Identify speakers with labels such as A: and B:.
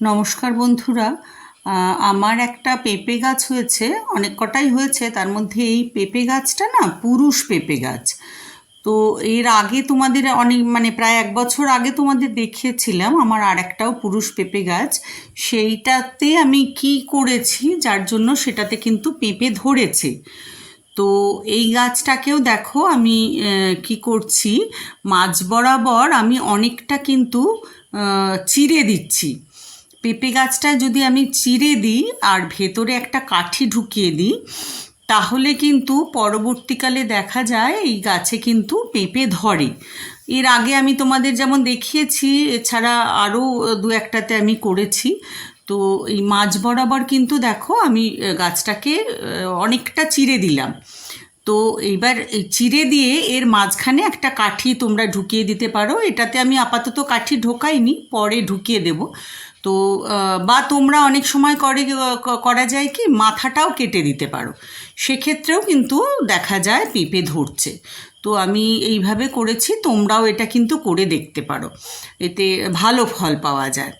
A: নমস্কার বন্ধুরা। আমার একটা পেঁপে গাছ হয়েছে, অনেক কটাই হয়েছে। তার মধ্যে এই পেঁপে গাছটা না পুরুষ পেঁপে গাছ। তো এর আগে তোমাদের প্রায় 1 বছর আগে তোমাদের দেখিয়েছিলাম আমার আর একটাও পুরুষ পেঁপে গাছ। সেইটাতে আমি কি করেছি যার জন্য সেটাতে কিন্তু পেঁপে ধরেছে। তো এই গাছটাকেও দেখো আমি কি করছি, মাঝ বরাবর আমি অনেকটা কিন্তু চিরে দিচ্ছি। পেঁপে গাছটায় যদি আমি চিরে দিই আর ভেতরে একটা কাঠি ঢুকিয়ে দিই, তাহলে কিন্তু পরবর্তীকালে দেখা যায় এই গাছে কিন্তু পেঁপে ধরে। এর আগে আমি তোমাদের যেমন দেখিয়েছি, এছাড়া আরও দু একটাতে আমি করেছি। তো এই মাঝ বরাবর কিন্তু দেখো আমি গাছটাকে অনেকটা চিরে দিলাম। তো এইবার এই চিরে দিয়ে এর মাঝখানে একটা কাঠি তোমরা ঢুকিয়ে দিতে পারো। এটাতে আমি আপাতত কাঠি ঢোকাইনি, পরে ঢুকিয়ে দেব। তো বা তোমরা অনেক সময় করা যায় কি, মাথাটাও কেটে দিতে পারো, সেক্ষেত্রেও কিন্তু দেখা যায় পেঁপে ধরছে। তো আমি এইভাবে করেছি, তোমরাও এটা কিন্তু করে দেখতে পারো, এতে ভালো ফল পাওয়া যায়।